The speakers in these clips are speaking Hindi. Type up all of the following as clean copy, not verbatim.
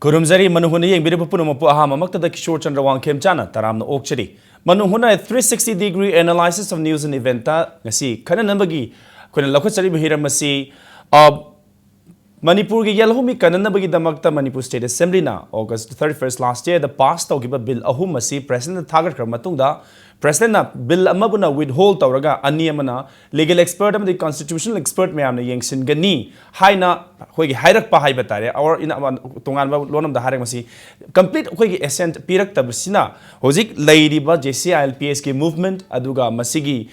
Kurumzari Manuhuna Yang Biripunumapu Ahamamakta the Kishore Chandra Wangkem Chana, Taram Okchari. Manuhuna a 360-degree analysis of news and eventa, Nasi, Kananabagi, Kuna Lokasari Bahira Masi, Manipur Yelhomi Kananabagi Damakta Manipur State Assembly na, August 31st last year, the past Ogiba Bill Ahumasi, President Tagar Kramatunda, President Bill Amabuna withhold Tauraga, Aniamana, legal expert and the constitutional expert Mayamna Yangsin Gani, Haina, Hogi Hirak Pahai Batare, or in Tungan one of the Haramasi, complete Hogi Ascent Pirak Tabusina, Hozik Ladiba, JCILPSK movement, Aduga, Masigi,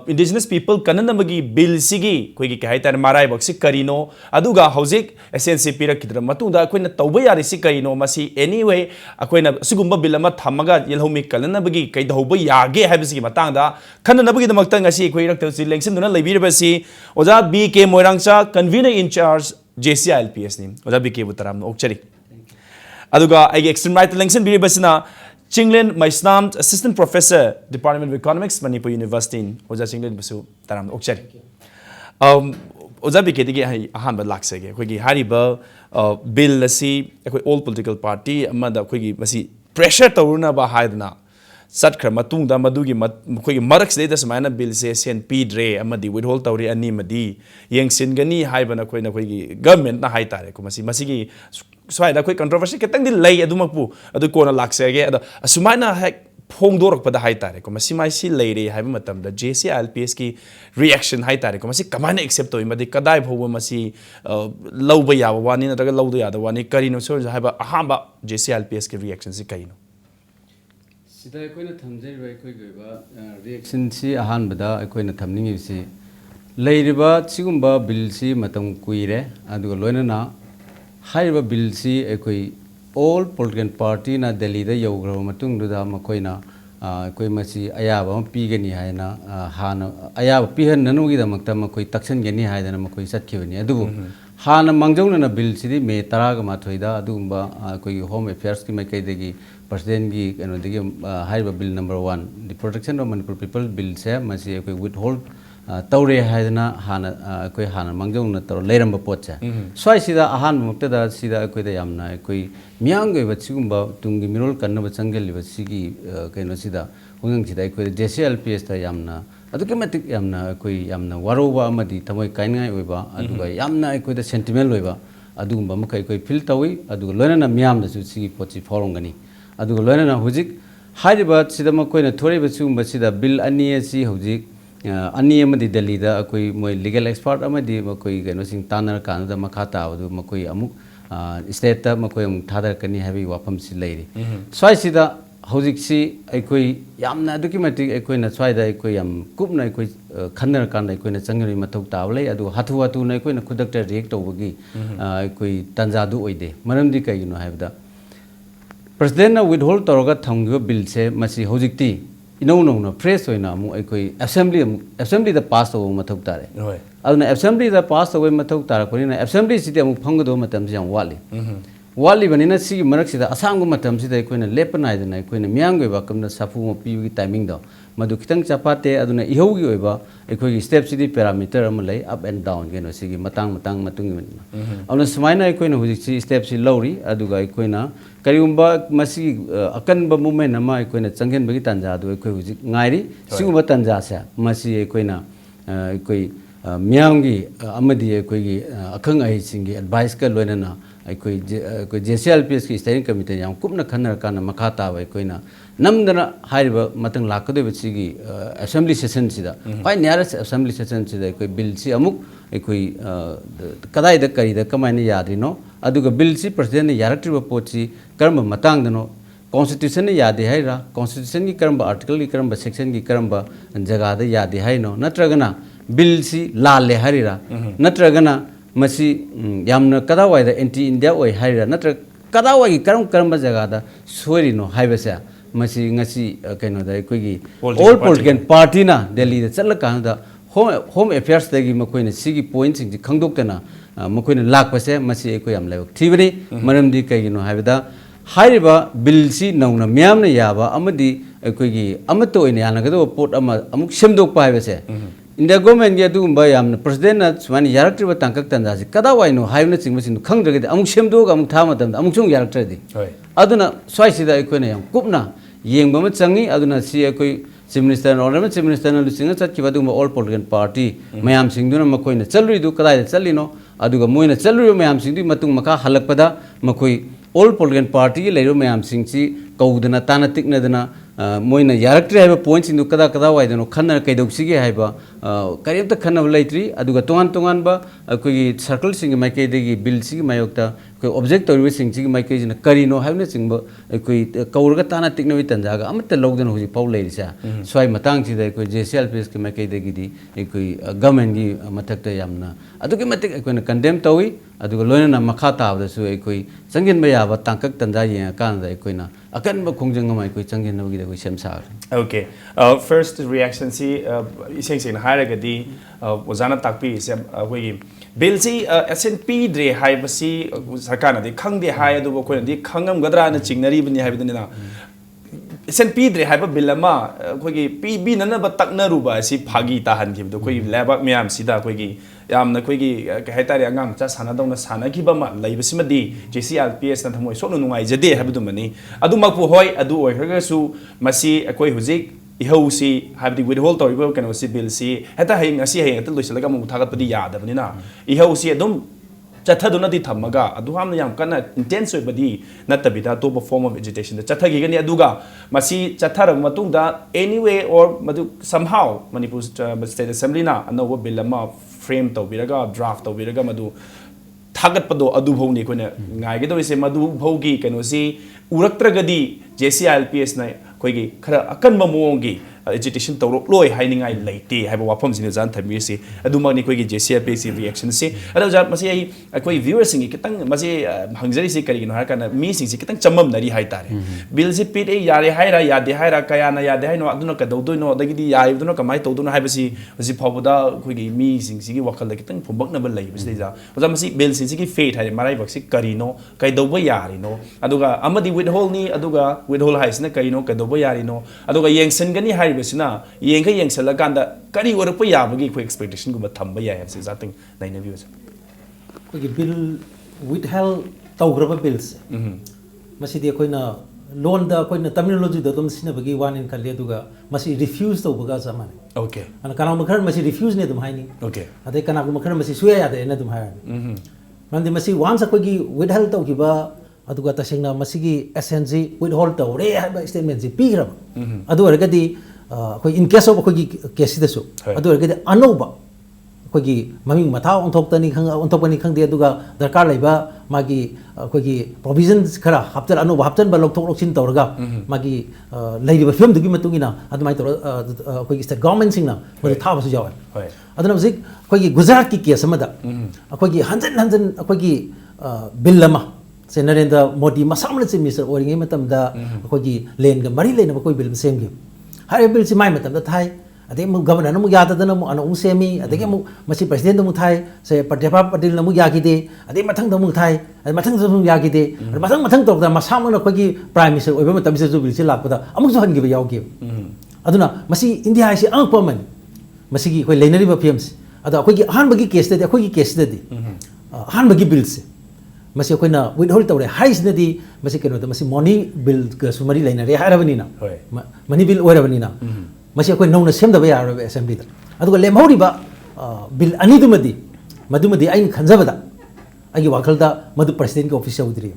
indigenous people, Kananamagi, Bill Sigi, Hogi Haitan Marai Boxi Karino, Aduga, Hozik, SNC Pirak Matunda, Quina Tawaya Risikarino, Masi, anyway, Aquena Sugumba Bilama Tamaga, Yelhomi Kalanabagi, Kaidahobaya. Gay habits in Matanga, Kananabagi the Matangasi, Quaker Lengson, Labirabasi, Oza BK Moirangsa, convener in charge, JCILPS name, Oza BK Butaram, Okchari. Aduga, I extreme right Lengson Biribasina, Chinglin, my snamed assistant professor, Department of Economics, Manipur University, Oza Chinglin Basu, Taram, Okchari. Oza BK, Ahamba Laxage, Quiggy Hariba, Bill Lassi, all political party, Amanda Quiggy Masi, pressure to Runa Bahadna. Satkra Matunda Madugi Marks data Samana Bill says and Pedre Amadi withhold Tauri Animadi Yang Singani Hibana Quina government na Haitare Kumasi Masigi Swine quick controversy Katang delay Adumapu Adukona Laxage Asumana Hack Pongdor Pada Haitare Kumasi my sea lady Hibamatam the JCILPSK reaction Haitare Kumasi Kamana except to him but the Kadai Homasi Lobaya one in another Lodia the one Karino so have a Hamba JCILPSK reaction Sikaino. Sida akoina thamjai bai koi goiba reaction si ahan bada akoina thamning si leiriba sigumba bill si matam kuire aduga loina na haiba bill si akoi all political party na Delhi da yogra matung da makoina koi masi ayaba pigani haina hana ayaba pihan nanugi da makta makoi taksan gani haida na makoi satkhiwani adubu hana mangjongna na bill si me taraga mathoida adugumba koi home affairs ki makai degi President gi high bill number 1 the protection of Manipur people bill se masi koi withhold taure haidana hana koi hana mangjong na tor leiramba potcha swai sida ahan mukta da sida koi da yamna koi miang goi bachigumba tungi mirol kanna bachangel li bachigi kaino sida hungang sida koi JCILPS ta yamna aduke matik yamna koi yamna waroba amadi thamoi kaingai oiba aduga yamna koi da sentiment oiba adugumba makai koi feel tawi aduga loina na miam da su sigi pochi forongani aduga loina na hujik hariba sidama koina thoriba chumba sida bill ani asi hujik ani amadi Delhi da koi moi legal expert amadi makoi gano sing tanar kan da makhata adu makoi amuk state ta makoi amuk thadar kani habi wafam si leiri swai sida hujik si aikoi yamna aduki mati aikoi na swai da aikoi yam kupna aikoi khannar kan da aikoi na changri mathok tawlei adu hathu hatu na aikoi na kudakta react tawbagi aikoi tanjadu oide maramdi kai no habda President na withhold Toroga Tango bill se Masi Hojikti, no fresh oina mu assembly the passed over Matokare. An assembly the passed away Matokara, assembly city of Pongo Matamsian Wali. Wali when in a sea Maraxida, Asango Matamsi, the Queen Lepanide and I Queen Miango welcome the Safu PV timing down. Madukitang Chapate, Aduna Ihogi, a quick step city parameter Malay up and down, Sigi Matang Matung. On a Smina Queen who steps in Lowry, Aduga Quina, Kariumba Masi Akanba Mumen, Ama Queen at Sangan Bagitanza, do a quick Nairi, Sumatanzasa, Masi Quina, Miangi, Amadi, Akanga Singi, advice Kalwana. I could JCILPS steering committee, young Kupna Kanakana Makata, Koina, Namdana Hariba, Matan Lakode with Sigi, assembly session sida. Why nearest assembly session sida, could build si amuk, a kui Kadai the Kari, the Kamani Yadino, Aduga Bill si President Yarati Pochi, Karamba Matangano, Constitution Yadi Haira, Constitution Karamba article Karamba section Karamba and Jagada Yadi Haino, Natragana, Bill si Lale Harira, Natragana. Masi yamna kadawai da anti India oi haira natra kadawai karamba jagada soirino haibasa masi ngasi kaino da koigi all political party na Delhi da chalaka da home affairs dagi makoina sigi points sing khangdoktana makoina lakpase masi ko yam layo thibani maramdi kaigino haibada hairiba bill si nauna myamna yaba amadi koigi amato ina yanagado pot ama amuk semdok pa haibase India government के अदुगुम्बा यामना प्रेसिडेंट ना सुमानी यारक्ट्रिबा तांकक तंजासी कदा वाइनो हाइबना चिंगबसिन खंगद्रगदि अमुक सेमदोगा अमुक था मतम अमुक सुंग यारक्ट्रदि अदुना स्वाइसिदा अखोयना याम कुपना येंगबा म चंगी अदुना सि अखोय chief minister honourable chief minister ना लुसिंगा चटकिबा दुगुम्बा ऑल पॉलिटिकल पार्टी मयाम सिंगदुना मखोयना चलरुइदु कदाय चलिनो अदुगा मोयना चलरुइ मयाम सिंगदु मतुंग मखा हलकपदा मखोय ऑल पॉलिटिकल पार्टी के लेरो मयाम सिंगसी कौदना ताना तिकनदना मोयना यारक्ट्री है पॉइंट सिंधु कदा कदा वाइदनो खन्ना कैदौसिगे है करीमता खन्ना लेट्री अदुगा तोंगान तोंगान बा अखोगी सर्कल सिंग माइकेदेगी बिल सिंग मायोक्ता कोई ऑब्जेक्ट तौर सिंग सिंग माइकेजना करीनो हाइबना सिंग अखोई कौरगा ताना तिकनबि तंजागा अमत लौदन होजि पाउ लेरिसा स्वाइ मतंग सिदा अखोई जेसीएलपीएस के माइकेदेगी दी अखोई गवर्नमेंट की मथक्ता यामना अदुगे मतिक अखोइना कंडेम तौई अदुगा लोइना मखा ताबदसु अखोई चंगिनबा याबा तांकक तंजा येंगा कानदा अखोइना अकनबा खोंजंगमा अखोई चंगिनबगी दा सेम सार ओके फर्स्ट रिएक्शन सी इसें सें हायरगदी ओजाना ताकपी से अखोई बिल सी एसन पीद्रे हाइबसी सरकार नदी खंगदे हाय अदुबो खोयनदी खंगमगद्रा न चिंगनरीबनी हाइबदनिना एसन पीद्रे हाइब बिल अमा अखोगी पीबी ननबा तकनरुबा असि फागी ताहनखिबदो अखोई लेबाक म्याम सिदा अखोगी यामना अखोगी कहतारे अंगाम चा सानादौना सानाखिबमा लैबसिमदी जेसीएलपीएस न थमोय सोनो नुंगाइजदे हाइबदुमनी अदुमकपु होय अदु ओइखरगसु मसी अखोई हुजिक इहौसी हाबदी विदहोल तौरिबो कनोसी बिलसी हेता हेंग असि हेंग त लोइसलगा मु थागतपदी यादबनिना इहौसी अदुम चथदुनदी थमगा अदुहामना याम कना इंटेंस ओइबदी नतबिदा तो फॉर्म ऑफ एजिटेशन द चथगिगनि अदुगा मसी चथर मतुंगदा एनीवे और मदु समहाउ मणिपुर स्टेट असेंबली ना अनोबो बिल अमा फ्रेम तौबिरगा ड्राफ्ट तौबिरगा मदु थागतपदो अदुभौनी कोने गाइगदोइसे मदु भौगी कनोसी उरक्त्रगदी जेसीएलपीएस ना कोइगी खरा अकनबा मोंगी एजिटेशन तौरो लोय हाइनिंगाइ लेते हाइबा वाफम सिने जान थमिसि अदुमगनि कोइगी जेसीएलपीएस रिएक्शन से अदो जा मसे आई कोइ व्यूअर्स सिंग कितंग मसे हंगजरी से करिगिनो हार kana मी सिंग से कितंग चमम नरी हाइ तारे बिल से पिट ए यारे हाइरा यादे हाइरा कयाना यादे हाइनो अदुनो कदौदोइनो अदगिदी याइबदुनो कमाइ तौदुनो हाइबसी हजि फावबदा कोइगी मी सिंग सिगी वखल कितंग फुंबकनब लैबसि जा ओजा मसी बिल सिंग फेट हाइ माराइ बक्सि करिनो कैदौबा यारिनो अदुगा अमदि विदहोल नि अदुगा विदहोल हाइसना करिनो कैदौबा यारिनो अदुगा येंगसनगनि हाइबसिना येंगा येंगसलकांदा करी ओरप याबगी को एक्सपेक्टेशन गुबा थंबा याय हबसि जातिंग नाइना व्यूज कोई बिल विदहेल तौग्रब बिल्स मसीदी अखोइना लोन दा अखोइना टर्मिनोलॉजी दा तुम सिनबगी वान इन खले दुगा मसी रिफ्यूज तौबगा जमाने ओके अन कना मखर मसी रिफ्यूज ने तुम हाइनी ओके अदे कना मखर मसी सुया यादे ने तुम हाय मंदे मसी वांस अखोगी विदहेल तौगिबा अदुगा तसेंगना मसीगी एसएनजी विदहोल तौरे हाइबा स्टेटमेंट जी पीग्रब अदु अरगदी अखोई इन केस ऑफ अखोगी केसिदसु अदु अरगदी अनोबा अखोगी ममिंग मथा ओंथोक्तनी खंग ओंथोपनी खंगदे अदुगा दरकार लैबा मागी अखोगी प्रोविजन्स खरा हप्तन अनोबा हप्तन बा लोकथोक लोकसिन तौरगा मागी लैरिबा फिल्म दुगी मतुंगिना अदुमाइ तौर अखोगी स्टेट गवर्नमेंट सिंगना मदु थाबसु जावे होय अदुना हजिक अखोगी गुजरात की केस अमदा अखोगी हंजन हंजन अखोगी बिल लमा से नरेंद्र मोदी मसामना चीफ मिनिस्टर ओरिंगे मतमदा अखोगी लेन ग मरी लेन कोई बिल सेमगे हारे बिल से माइ मतमदा थाई अदे मु गवर्नर मु याददना मु अनु सेमी अदे मु मसी प्रेसिडेंट मु थाई से पटेपा पटेल मु यागिदे अदे मथंग दमु थाई अदे मथंग दमु यागिदे मथंग मथंग तोकदा मसामना अखोगी प्राइम मिनिस्टर ओइबा मतम से जो बिल से लापदा अमुक जो हनगिबा यावगे अदुना मसी इंडिया से अंगपमन मसी की कोई लेनरिबा फिल्म्स अदा अखोगी अहानबगी केस दे अखोगी केस दे अहानबगी बिल से मसी अखोइना विदहोल तौरे हाइसनदी मसी केनोदा मसी मनी बिल ग सुमरी लेनरे हारबनिना मनी बिल ओरबनिना मसी अखोइ नौना सेमदबा यारब असेंबली दा अदुगा लेमहौरिबा बिल अनिदुमदी मदुमदी आइन खंजबदा आगी वाखलदा मदु प्रेसिडेंट के ऑफिस उदरी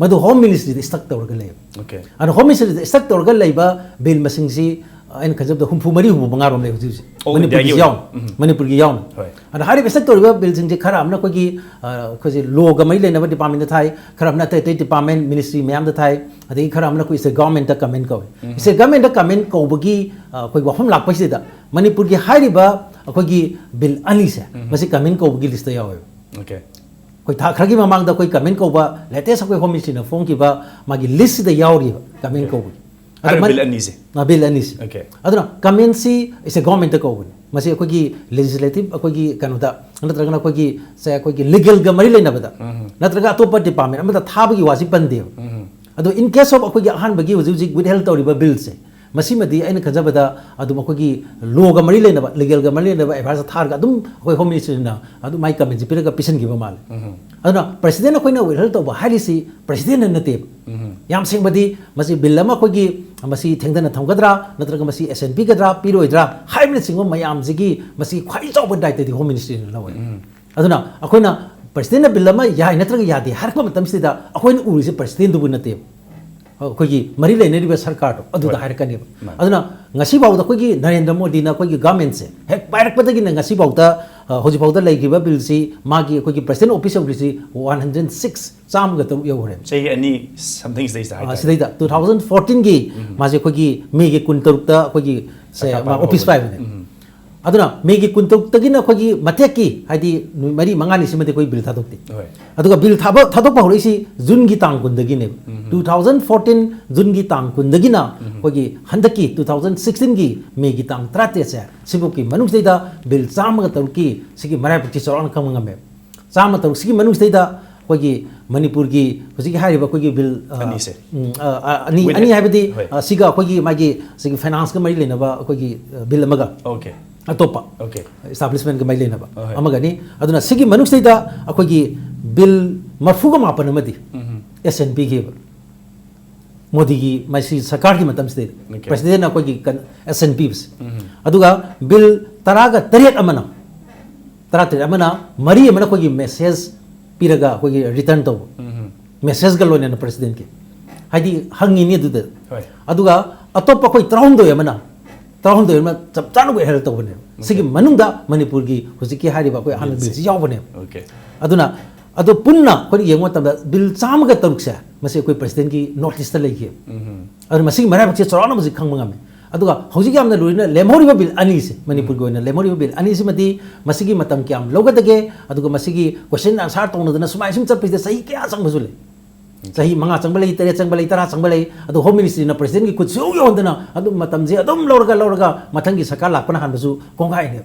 मदु होम मिनिस्ट्री स्टक तौरगा ले ओके अन होम मिनिस्ट्री स्टक तौरगा लेबा बिल मसिंगसी आइन खंजबदा हुमफु मरी हुमु बंगारोम ले हुजि मणिपुर की याउन अन हारि बेसक तौरगा बिल सिंग खरा हमना कोगी खोजि लोग मई लेनबा डिपार्टमेंट थाई खरा हमना ते डिपार्टमेंट मिनिस्ट्री मैम दा थाई अदि खरा हमना कोई से गवर्नमेंट दा कमेंट को इसे गवर्नमेंट दा कमेंट कोबगी कोई वफम लाकपसिदा मणिपुर की हारिबा कोगी बिल अनी से मसी कमेंट कोबगी लिस्ट यावे ओके कोई था खरगी ममांग दा कोई कमेंट कोबा लेटेस्ट कोई होम मिनिस्ट्री ना फोन किबा मागी लिस्ट दा यावरी कमेंट कोबगी बिल अनीसे बिल अनीसे ओके अदुना कमेंट सी इसे गवर्नमेंट को मसी अखोगी लेजिस्लेटिव अखोगी कनोदा नत्रगना अखोगी से अखोगी लीगल ग मरी लेनबदा नत्रगा अतोप डिपार्टमेंट अमदा थाबगी वासी पंदे अदो इन केस ऑफ अखोगी अहान बगी हुजिक विद हेल्थ तौरिबा बिल से मसी मदी अइन खजबदा अदु मखोगी लोग मरी लेनबा लीगल ग मरी लेनबा एफआईआर थार गा दुम अखोई होम मिनिस्टर ना अदु माई कमेंट जी पिरगा पिसन गिबा माल अदुना प्रेसिडेंट अखोइना विहल तोबा हालिसी प्रेसिडेंट नते याम सिंबदी मसी बिल अमा अखोगी मसी थेंगदना थमगदरा नत्रगा मसी एसएनपी गदरा पिरोइदरा हाइबने सिंगो मयाम जिगी मसी ख्वाइ चावब दायित्व दि होम मिनिस्टर ना लवे अदुना अखोइना प्रेसिडेंट बिल अमा याय नत्रगा यादे हरको मतमसिदा अखोइना उरिसे प्रेसिडेंट दुबु नते अखोगी मरी लेनेरिबा सरकार तो अदुदा हारकने अदुना ngasi bawda kogi Narendra Modi na kogi government se hek pairakpadagi na ngasi bawda hoji bawda laigiba bill si magi kogi president office of si 106 cham ga to yore say any something is there sidai da 2014 gi maje kogi me gi kun tarukta kogi se office 5 ne aduna me gi kun tarukta gi na kogi matheki hadi mari mangani simade koi bill thadokti aduga bill thadok pa horisi jun gi tang kun dagi ne 2014 jun gi tang kun dagi na kogi handaki 2016 gi me gi tang trate se sibu ki manung seida bill cham ga taruki sigi marai pati soran kam ngame cham taru sigi manung seida kogi manipur gi kogi hariba kogi bill ani habidi siga kogi magi sigi finance ga mari lena ba kogi bill amaga okay atopa okay establishment ga mai lena ba amaga ni aduna sigi manung seida kogi bill marfuga mapan amadi SNP gi Modi की मैसी सरकार की मतम से प्रेसिडेंट अखोगी SNP अदुगा बिल तरागा तरेट अमना तरा तरेट अमना मरी अमना अखोगी मेसेज पिरगा अखोगी रिटर्न तो मेसेज गा लोने प्रेसिडेंट की हाइदी हंगी नि दुद अदुगा अतोप अखोई त्राउंदो अमना चप चानु हेल तो बने सिगी मनुंदा मणिपुर की हुजिकी हारिबा अखोई हान बिल जी यावबने ओके अदुना अदो पुन्ना कोई येंगो तब बिल चामगा तरुकसे मसे कोई प्रेसिडेंट की नोटिस त लेखि अर मसी मरा बच्चे चराना मसी खंगमंगा में अदुगा हौजिक यामना लुरिना लेमोरिबा बिल अनि से मणिपुर गोइना लेमोरिबा बिल अनि से मति मसीगी मतम क्याम लोगदगे अदुगा मसीगी क्वेश्चन आंसर तोनदना सुमाइ सुम चपिसे सही क्या संगबजुले सही मंगा चंगबले तेरे चंगबले तरा चंगबले अदु होम मिनिस्ट्री ना प्रेसिडेंट की कुछ योंदना अदु मतम जे अदुम लौरगा मथंगी सरकार लापना हनबसु कोंगाइ ने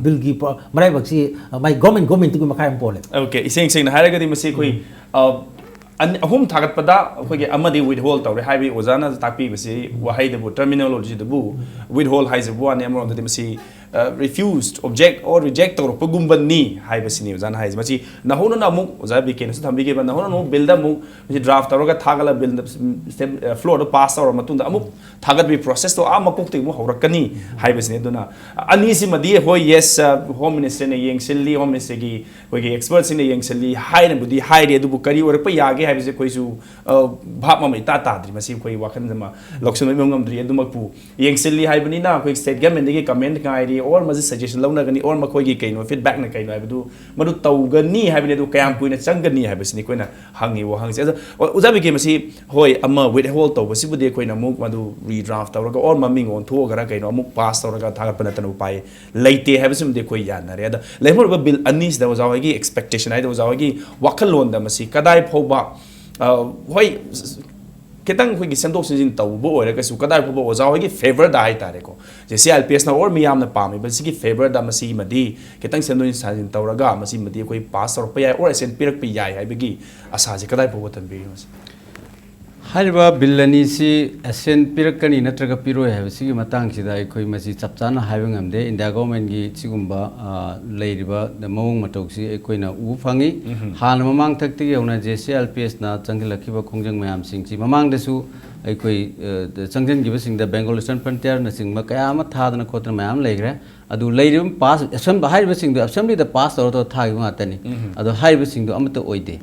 बिल की मराइ बक्सी माय गवर्नमेंट की मखाय पोले ओके इसेंग सेंग हारगदी मसी कोई अहम थागतपदा अखोगे अमदी विद होल तौरे हाइबे ओजाना ताकपी बसी वहाई दबु टर्मिनोलॉजी दबु विद होल हाइजबु अने अमरो दति मसी refused object or reject तौर पगुम्बनी हाइबसिनी ओजाना हाइज मसी नहोनो ना मु ओजा बिकेन सु थंबिगे बा नहोनो नो बिल द मु मसी ड्राफ्ट तौरगा थागला बिल फ्लोर द पास तौर मतुंदा अमु थागत बि प्रोसेस तो आ मकोक ते मु हौरकनी हाइबसिनी दुना अनि सि मदी हो यस होम मिनिस्टर ने येंगसिली होम मिनिस्टर की कोई एक्सपर्ट्स ने येंगसिली हाइने बुदी हाइरे दुबु करी और प यागे हाइबसे कोइसु भाप ममै ता ताद्रि मसी कोइ वाखन जमा लक्ष्य ngam dri adumakpu yengsilli haibani na koi state government gi comment ngai or maji suggestion launa gani or makoi gi kaino feedback na kaino haibadu madu tawgani haibani du kayam kuina changani haibasini koina hangi wo hangse ujabi ke masi hoi amma with hold to basi bude koina muk madu redraft tawraga or maming on tho gara kaino amuk pass tawraga thagat pana tanu pai leite haibasum de koi yana re da lemor ba bill anis da wajawagi expectation ai da wajawagi wakal lon da masi kadai phoba hoi kitang hui gisendok sin tau bo ore ka su kadai bo oza hui gi favor da hai tare ko je CLPS na or miyam na pami ba sigi favor da masi madi kitang sendon sin tau raga masi madi koi pass or pa ya or sen pirak pi yai hai bigi asa je kadai bo tan bi mas हाइबा बिल्लनी सी एसेन पिरकनी नत्रगा पिरो है सिगी मतंग सिदा कोई मसी चपचाना हाइबंग हमदे इंडिया गवर्नमेंट की सिगुम्बा लेरिबा द मवंग मतोक्सी कोइना उ फंगी हान ममांग तकति यौना JCLPS ना चंगलखिबा खोंजंग मयाम सिंगची ममांग दसु कोई चंगजन गिबा सिंगदा बेंगल वेस्टर्न फ्रंटियर न सिंगमा कयाम थादना खोत्र मयाम लेग्रे अदु लेरिम पास असम हाइबा सिंगदो असेंबली द पास तौर तो थागि मातनी अदु हाइबा सिंगदो अमत ओइदे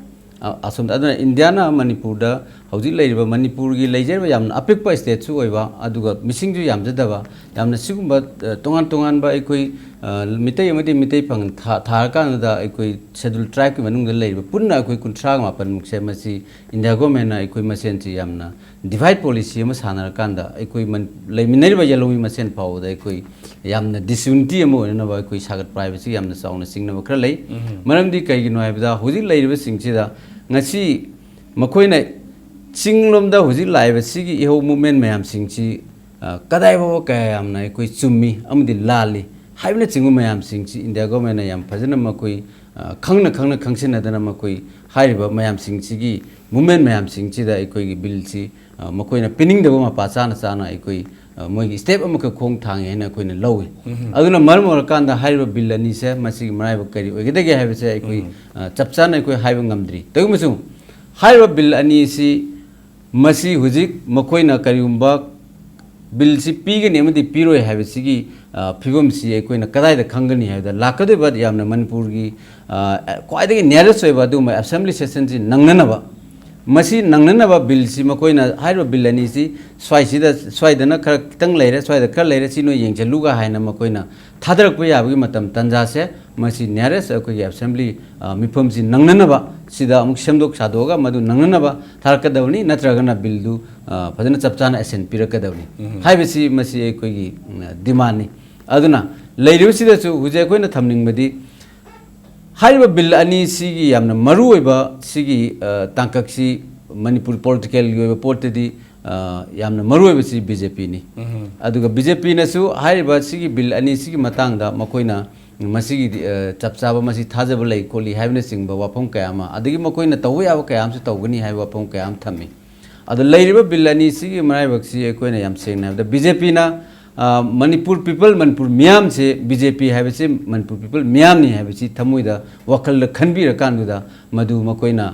असम अदुना इंडिया ना मणिपुर दा हौजी लेरिबा मणिपुर की लेजरबा याम अपिकपा स्टेट सु ओइबा अदुगा मिसिंग जु याम जदबा यामना सिगुम्बा तोंगान तोंगान बा एकोइ मितै अमदि मितै पंग थारकान दा एकोइ शेड्यूल ट्राइब की मनुंग लेरिबा पुन्ना एकोइ कुंट्रा मापन मुक्से मसी इंडिया गवर्नमेंट ना एकोइ मसेन छि यामना डिवाइड पॉलिसी अमा सानर कांदा एकोइ लेमिनरिबा यलोमी मसेन पावदा एकोइ यामना डिसुनिटी अमा ओनबा एकोइ सागत प्राइवेसी यामना चाउना सिंगना खरा लै मरमदि कैगिनो हाइबदा हौजी लेरिबा सिंगसिदा ngasi makoina chinglomda huji laiba sigi iho movement mayam singchi kadai bo kayam na koi chummi amdi lali haibna chingu mayam singchi india government yam phajana makoi khangna khangsin adana makoi haiba mayam singchi gi movement mayam singchi da koi bill chi makoina pinning da ma pa chana chana koi मोई स्टेप अमक खोंग थांगे है कोई लौई अदुना मरम ओरकांदा हाइब बिल अनी से मसी मराइब करी ओगेदगे हाइबसे कोई चपचा न कोई हाइब ngамद्री तगुमसु हाइब बिल अनी सी मसी हुजिक मकोइना करिउम्बा बिल सी पीगनी अमदी पीरोय हाइबसिगी फिबम सी कोइना कदाइदा खंगनी हाइदा लाकदे बद यामना मनपुर की क्वाइदगी नियरेस्ट ओइबा दुमा असेंबली सेशन जी नंगननबा मसी नंगननबा बिल सी मकोइना हाइब बिल अनी सी स्वाइदना खर कितंग लेरे स्वाइदा खर लेरे सिनो येंगचलुगा हाइना मकोइना थादरक याबगी मतम तंजा से मसी नियरेस्ट अकोई असेंबली मिफम सी नंगननबा सिदा अमुक सेमदोक सादोगा मदु नंगननबा थारकदवनी नत्रगना बिलदु फजना चपचाना एसेन पिरकदवनी हाइबसी मसी अकोई डिमांड नि अदुना लेरिबसिदसु हुजे अकोइना थमनिंगबदी हाइब बिल अनी सिगी यामना मरुओइबा सिगी तांकक्सी मणिपुर पॉलिटिकल पोर्टदी यामना मरुओइबसी बीजेपी नि अदुगा बीजेपी नसु हाइब सिगी बिल अनी सिगी मतंगदा मकोइना मसीगी चपचाबा मसी थाजब लई कोली हाइबने सिंगबा वाफम कयामा अदगी मकोइना तव याब कयामसु तवगनी हाइब वाफम कयाम थम्मी अद लेरिबा बिल अनी सिगी मराइबक्सी कोइना याम सेंगना द बीजेपी ना मणिपुर पीपल मणिपुर मियाम से बीजेपी है मणिपुर पीपल मियाम नहीं है थमुद वखल खनबीर कानुदा मधु मकोइना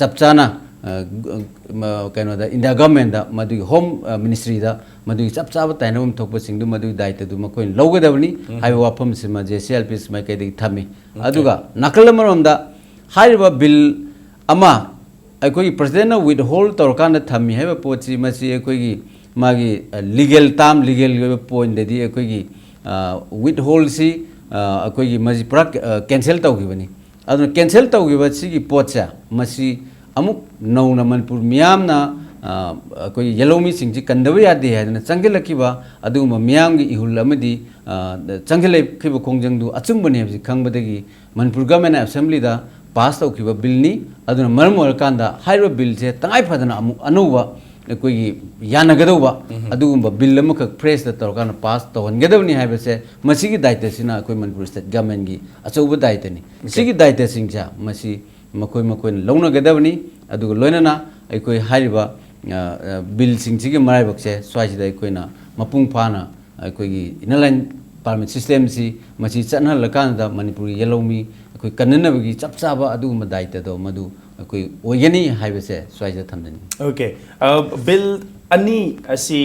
चपचाना कहोद इंडिया गवर्नमेंट मधु होम मिनिस्ट्री मधु चपचाब तैनम थोपसिंग मधु दायित्व मकोइन लौगदबनी है वाफम से JCLP कई थमी नकल हाइब बिल अमा अखोई प्रेसिडेंट विद होल्ड तौरकान थमी है पोची मसी अखोई मागी लीगल ताम लीगल पॉइंट देदी अखोई विद होल्ड सी अखोई मजी पूरा कैंसल तौगिबनी अदु कैंसल तौगिबा सिगी पोचा मसी अमुक नौना मनपुर मियामना अखोई येलोमी सिंगजी कंदब यादे है चंगलकिबा अदुम मियामगी इहुल अमदी चंगलखिबा खोंजंगदु अचुंबने हबि खंगबदगी मनपुर गवर्नमेंट असेंबली दा पास तौखिबा बिलनी अदुना मरम ओरकांदा हाइरो बिल से तंगाई फदना अमुक अनौबा कोई यानगदौबा अदुगुंबा बिल अमक फ्रेश तौरकान पास तौहनगदबनी हाइबसे मसीगी दायित्वसिना कोई मनपुर स्टेट गवर्नमेंट की अचौब दायित्वनी सिगी दायित्वसिंगजा मसी मकोई मकोइन लौनगदबनी अदुग लोइनना अखोई हाइबा बिल सिंगसिगी मराइबकसे स्वाइसिदा अखोइना मपुंग फाना अखोई इनलाइन पार्लियामेंट सिस्टम सी मसी चनहलकानदा मणिपुर येलोमी अखोई कन्ननबगी चपचाबा अदुगुंबा दायित्वदो मधु कोई ओयगनी हाइबसे स्वाइजा थमदनी ओके बिल अनी असी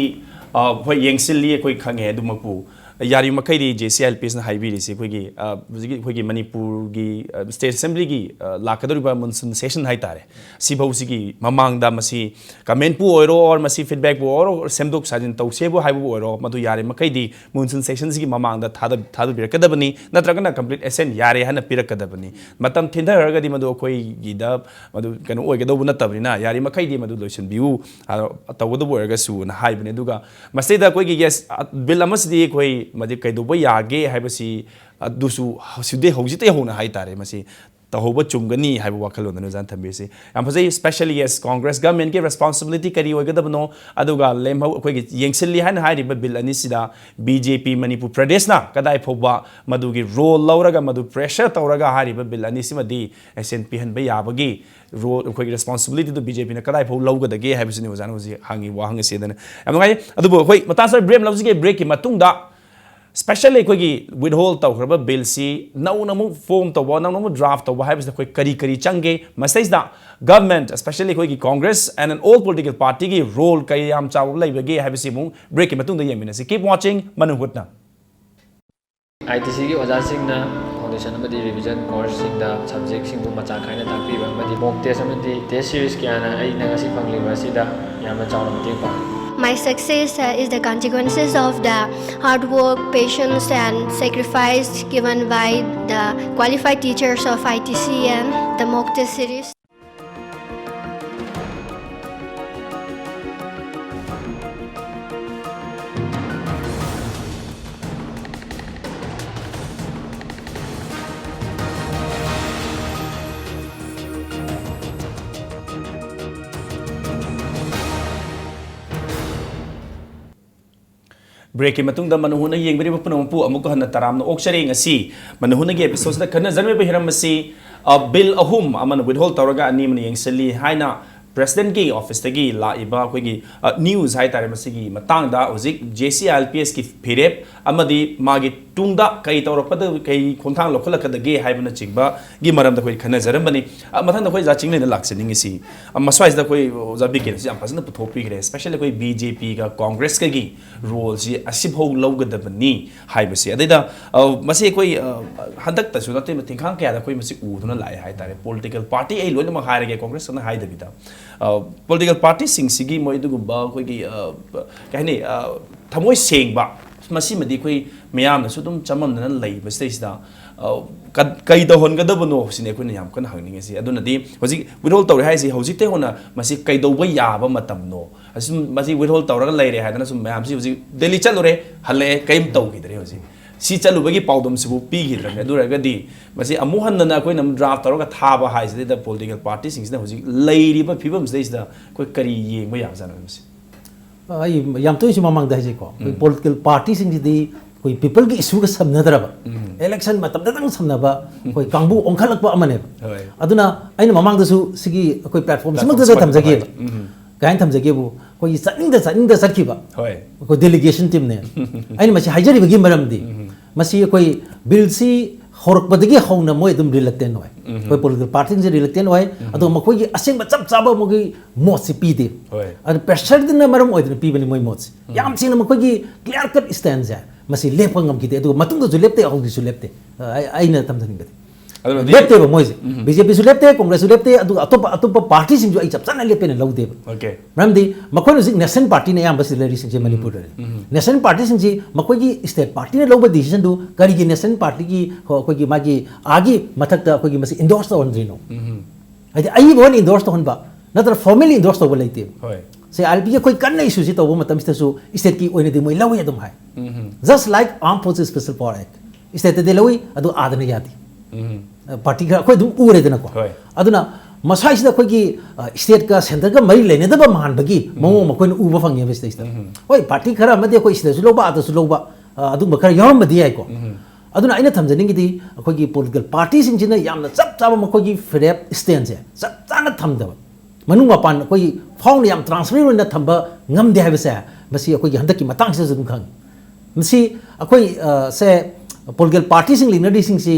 होय येंगसिली कोई खंगे दुमपु यारी मखैदी JCLP ना हाइबीरिसी कोई मणिपुर की स्टेट असेंबली की लाकदोरिबा मुनसन सेशन हाई तारे सिबौसिगी ममांगदा मसी कमेंट पु ओइरो और मसी फीडबैक पु ओरो सेमदोक साजिन तौसेबो हाइबो ओइरो मधु यारे मखैदी मुनसन सेशन की ममांगदा थाद बिरकदबनी नत्रगना कंप्लीट एसेन यारे हन पिरकदबनी मतम थिंदरगदी मधु कोई गिदा मधु कनो ओइगदो नतबनिना यारी मखैदी मधु लोइसन बिउ तवदो ओइरगसु न हाइबने दुगा मसेदा कोई यस बिल अमसदी कोई मदि कैदोबा यागे हाइबसी अदुसु हसिदे हौजिते होना हाइ तारे मसी तहोबा चुंगनी हाइबा वाखलोन जान थम्बेसी याम फजै स्पेशली यस कांग्रेस गवर्नमेंट के रिस्पांसिबिलिटी करी ओइगदबनो अदुगा लेमहौ अखोइगी येंगसिली हाइन हाइरिबा बिल अनिसिदा BJP मणिपुर प्रदेश ना कदाइ फोबा मदुगी रोल लौरगा मदु प्रेशर तौरगा हाइरिबा बिल अनिसिमदी SNP हनबा याबगी रोल अखोइगी रिस्पांसिबिलिटी दु BJP ना कदाइ फो लौगदगे हाइबसिनि वजान होजि हांगी वाहंग सेदन अमगाइ अदुबो अखोइ मतासर ब्रेम लौजिगे ब्रेक की मतुंगदा स्पेशली अखोइगी विदहोल्ड तौखरबा बिल सी नौनमु फॉर्म तौबा नौनमु ड्राफ्ट तौबा हाइबस अखोइ करी चंगे मसैसदा गवर्नमेंट स्पेशली अखोइगी कांग्रेस एंड एन ऑल पॉलिटिकल पार्टी की रोल कई याम चाव लैबगे हाइबसि मु ब्रेक की मतुंगदा येमिनसि कीप वाचिंग मनुहुटना ITC की ओजासिंगना फाउंडेशन अमदी रिवीजन कोर्स सिंगदा सब्जेक्ट सिंगबु मचा खाइना ताकपीबा अमदी मॉक टेस्ट अमदी टेस्ट सीरीज कियाना अइना ngasi फंगलिबा सिदा यामा चावना मतें पांग My success is the consequences of the hard work, patience and sacrifice given by the qualified teachers of ITC and the mock test series. Break की मतुंगदा मनुहुना येंगबरिबा पुनमपु अमुक हन तरामन ओक्सरेंग असि मनुहुना गे एपिसोड दा खन जरमे बहिरम असि बिल अहुम अमन विदहोल्ड तौरगा अनि मन येंगसली हाइना president ki office tagi la iba koi gi news hai tare masigi matang da hozik JCLPS ki phirep amadi magi tungda kai tawrapad kai khonthang lokhalakadage haibana chingba gi maram da koi khana jarambani mathang da koi ja chingle na laksening si maswai da koi zabi ke si am phasna puthopi gre especially koi BJP ga Congress ka gi role si asibho lawgadabani haibasi adaida masi koi handak ta su nate mathingkhang kya da koi masi uduna lai hai tare political party ai loina ma hairage Congress na hai dabida political party sing sigi moi du ba koi gi kahni thamoi sengba masi madi koi miyam na su dum chamam na lai bastai sida kai da hon ga da bano sine koi yam kan hangning si aduna di hoji withhold tawre hai si hoji te hona masi kai do ba ya ba matam no asum masi withhold tawra ga lai re ha na sum miyam si hoji delhi chalure halle kaim taw gi dre hoji si chalu bagi paudum sibu pi gi dre adura ga di masi amu han na koi nam draft tawra ga tha ba hai si da political party sing sida hoji lai ri ba phibam sida sida koi kari yeng ba ya jana masi ai yam to isi mamang da ji ko political party sing di koi people ki issue ga samnadra ba election matam da dang samna ba koi kangbu ongkhalak ba amane aduna aina mamang da su sigi koi platform simak da thamjage kain thamjage bu koi chaning da sarki ba koi delegation team ne aina masi hajari bagi maram di masi koi bill si horok badagi hongna moi dum reluctant hoy koi political party je reluctant hoy adu makoi gi aseng ba chap chaba mogi mo si pi de ad pressure din na maram oidna pi bani moi mo yam sing na makoi gi clear cut stand ja masi lepa ngam ki de adu matung da lepte ahong di su lepte aina tamthani gati lepte ba moi BJP su lepte Congress su lepte adu atopa party sing jo ai chap chana lepe ne laude okay maram di makoi no sing national party ne yam basi leri sing je manipur de national party sing ji makoi gi state party ne loba decision du kari gi national party gi koi gi magi agi mathak da koi gi masi endorse ta on rino ai ai bon endorse ta on ba natra formally endorse ta bolai te se albi ge koi kan nei su si to bo matam sta su state ki oine de moi lawi adum hai just like armed forces special power act state de lawi adu adana yati party ka koi dum ure de na ko aduna masai sida koi gi state ka center ka mari lene da ba man bagi mo mo koi uba phang ye besta ista oi party khara ma de koi sida su loba adu su loba adu ba khara yam ma di ai ko aduna aina thamjaning gi di koi gi political party sing jina yamna chap chap ma koi gi frep stand je chap chana thamda manung apan koi phone yam transparent na thamba ngam de ha besa masi koi gi handak ki matang se zum khang masi koi se political party sing leader sing si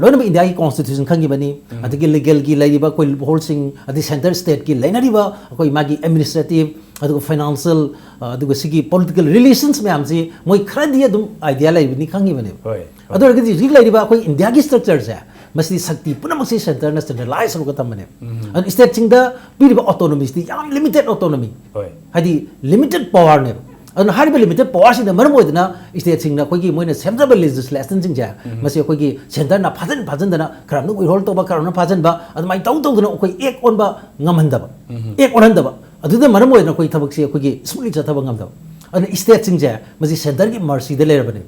loina ba India ki constitution khangi bani adigi legal ki laiba koi whole sing adi center state ki laina riba koi magi administrative adu financial adu sigi political relations me amsi moi khara dia dum idea lai ni khangi bani adu agi rig laiba koi India ki structure ja masi sakti punamak si center na centralize ro ka tamane and state sing da piriba autonomy sti yam limited autonomy hadi limited power ne and hariba limited power sing na maram oidna state sing na koi gi moina central legislation sing ja masi koi gi center na phajan dana karam no role to ba karam na phajan ba admai tau tau dana koi ek on ba ngamhan da ba ek on da ba adu da maram oidna koi thabak se koi gi smoothly cha thabang ngam da and state sing ja masi center gi mercy de le bane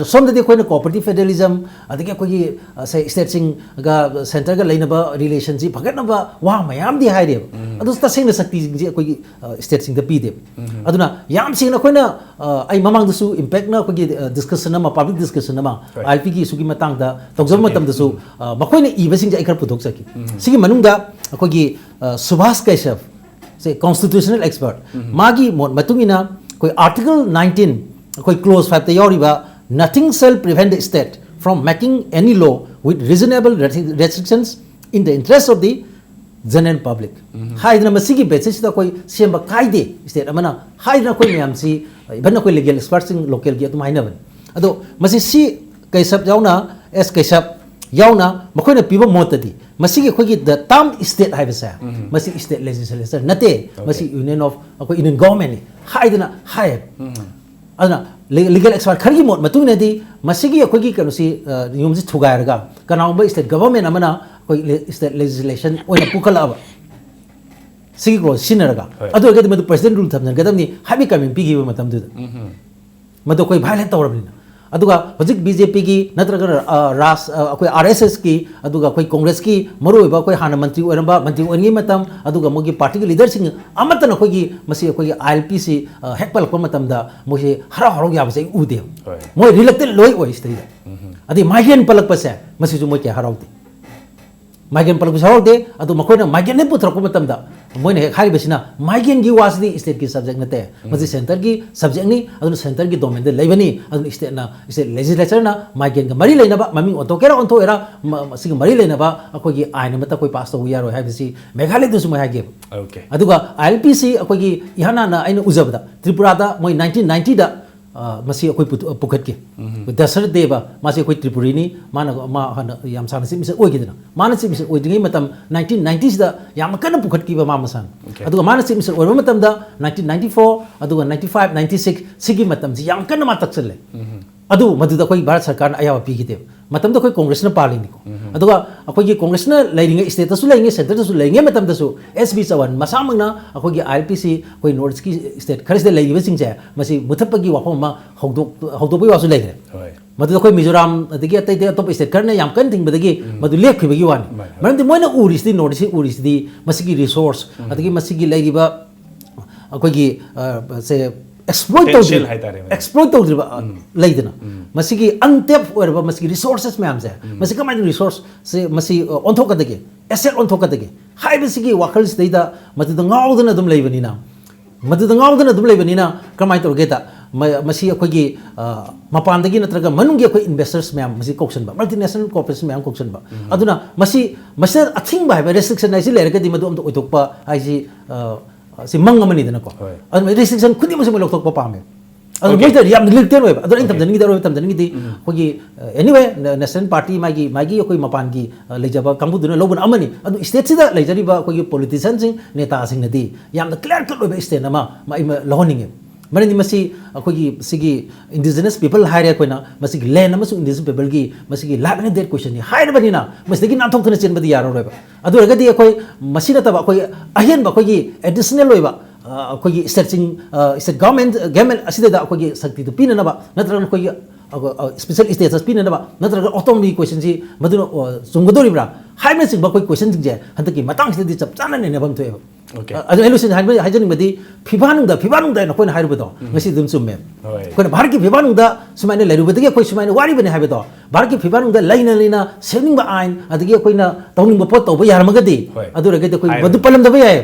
some de koi na cooperative federalism adike koi gi say state sing ga center ga laina ba relationship phagat na ba wa mayam di hai re adu ta sing na sakti sing je koi gi state sing da pi de aduna yam sing na koi na ai mamang da su impact na koi gi discussion na ma public discussion na ma ILP gi su gi matang da tokjam matam da su makoi na iba sing ja ikar puthok saki sigi manung da koi gi Subhas Kaishap say constitutional expert magi matung ina koi article 19 koi clause 5 ta yori ba nothing shall prevent the state from making any law with reasonable restrictions in the interest of the general public. Haidna masigi basis da koi semba kaide state amana haidna koi myam si ibana koi legal experts in local gi atum haina ban. Ado masi si kaisap yauna as kaisap yauna makoi na piba motadi masigi koi gi the term state haibasa masi state legislature nate masi union of koi union government haidna hayab aduna legal expert khari mot matung ne di masigi koi gi kanu si yum si thugai raga kanau ba state government amana koi state legislation oina pukala ba sigi ko sinaraga adu ga de president rule thamjan ga damni habi kamin pi gi matam du mado koi violate tawrabni aduga hojik BJP ki natraga ras koi RSS ki aduga koi Congress ki maru ba koi hana mantri oramba mantri ongi matam aduga mogi party ki leader sing amatana koi gi masi koi ILP si hekpal ko matam da mohi hara haro ya base ude moi reluctant loi oi stri adi migrant palak pasa masi ju moi ke harauti migraine पलक साहौदे अदु मखोइना माइग्रेन पुथरको मतमदा मोइना हेक हारिबसिना माइग्रेन की वासदी स्टेट की सब्जेक्ट नते मजि सेंटर की सब्जेक्ट नि अदु सेंटर की डोमेन दे लेबनी अदु स्टेट लेजिस्लेचर ना माइग्रेन का मरी लेनबा ममी ओतोकेरा ओंथोएरा सिग मरी लेनबा अखोगी आइन मता कोई पास तो यारो हाइबसि मेघालय दुसु मै हागे ओके अदुगा आईएलपीसी अखोगी इहाना ना आइन उजबदा त्रिपुरा दा मोइ 1990 दा मसी अखोई पुखत के दशरथ देवा मासी अखोई त्रिपुरीनी माना मा हन याम साना सि मिसे ओइगिदना माना सि मिसे ओइदिङै मतम 1990s दा याम कन पुखत की मा मसान अदुगा माना सि मिसे ओइबा मतम दा 1994 अदुगा 95 96 सिगी मतम जि याम कन मा तक्सले अदु मदुदा अखोई भारत सरकार अयावा पीगिदे मतम दा अखोई कांग्रेस ना पालिनी को अदुगा अखोई कांग्रेस ना लैरिङै स्टेट तसु लैङै सेंटर तसु लैङै मतम दसु एसबी चवन मसामंगना अखोई आईपीसी अखोई नॉर्थ की स्टेट खरसदे लैरिबा सिंगजे मसी मुथपगी वाफम मा हौदोबई वासु लैगरे मदु अखोई मिजोराम अदगी अतै दे टॉप स्टेट खरने याम कन थिंगबदगी मदु लेखिबगी वानी मरमदि मोइना उरिसदि नॉर्थ उरिसदि मसीगी रिसोर्स अदगी मसीगी लैरिबा अखोई से एक्सप्लोइट तौद्रिबा लैदना मसीगी अनटेप ओरबा मसीगी रिसोर्सेस मैम से मसी कमाइन रिसोर्स से मसी ओंथोकदगे एसेट ओंथोकदगे हाइबसिगी वाखल्स दैदा मदुदा ngaudana dum leibanina मदुदा ngaudana dum leibanina कमाइन तौगेता मसी अखोगी मपानदगी नत्रगा मनुंगी अखोई इन्वेस्टर्स मैम मसी कोक्सनबा मल्टीनेशनल कॉर्पोरेशन मैम कोक्सनबा अदुना मसी मसे अथिंग बाय रेस्ट्रिक्शन नाइसि लेरगदी मदु अमतो ओइथोकपा हाइसि si mang amani dana ko adu restriction khudi mo se mo loktok pa pame adu moiter yam likten we adu intam dani daro tam dani di kogi anyway national party magi koi mapan gi lejaba kambu duna lobun amani adu state sida lejari ba kogi politician sing neta sing nadi yam clear cut we state nama ma lohoning मरनी मसी अखोगी सिगी इंडिजिनस पीपल हायरे कोइना मसी लैंड अमसु इंडिजिनस पीपल की मसी लाइफ एंड डेथ क्वेश्चन नि हायरे बनिना मसी नाथोक्तन चेनबदी यारो रेबा अदु रगदी अखोई मसी नतबा अखोई अहेन बा अखोगी एडिशनल ओइबा अखोगी स्टेटिंग स्टेट गवर्नमेंट असिदा अखोगी शक्ति तो पिननबा नत्रन अखोगी स्पेशल स्टेटस पिननबा नत्रन ऑटोनॉमी क्वेश्चन जी मदुन सुंगदोरिब्रा हाइमे सिंग बा कोई क्वेश्चन जिंग जे हंतकी मतंग सिदि चप चाना ने नेबम थोएबा ओके अदु एलुसिन हाइजनिंग फिबानुंदा न कोइन हाइरबदो ngasi dum summe कोइन भारत की फिबानुंदा सुमाइने लैरुबदगी कोइ सुमाइने वारिबने हाइबदो भारत की फिबानुंदा लाइना सेविंग बा आइन अदगी कोइना तौनिंग पोत तौबा यारमगदी अदु रगदे कोइ मदु पलमदबा याय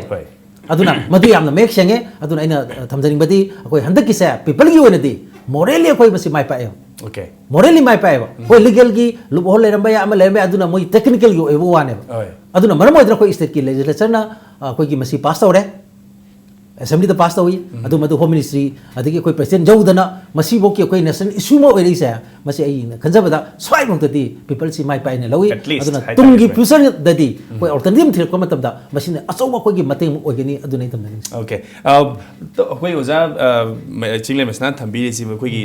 अदुना मदु यामना मेक सेंगे अदुना इना थमजनिंगबदी कोइ हंदकी से पीपल की ओनदी मोरली कोइ बसी माइ पाए ओके मोरली माइ पाए कोइ लीगल की लुब होल लेरंबा या अमा लेरंबा अदुना मोइ टेक्निकल की ओइबो वाने अदुना मरम ओइद्रा कोइ स्टेट की लेजिस्लेचर ना कोइ की मसी पास तौरे असेंबली द पास तौई अदु मदु होम मिनिस्ट्री अदगी कोइ प्रेसिडेंट जौदना मसी बो की कोइ नेशनल इशू मो ओइरि से मसी आई खंजबदा स्वाइ भक्तति पीपल सी माइ पाइने लौई अदुना तुंगी फ्यूचर ददी कोइ अल्टरनेटिव थिरको मतबदा मसीने अचौबा कोइ की मतेंग ओइगनी अदु नै तमदनी ओके तो कोइ ओजा चिंगले मसना थंबी सी कोइ की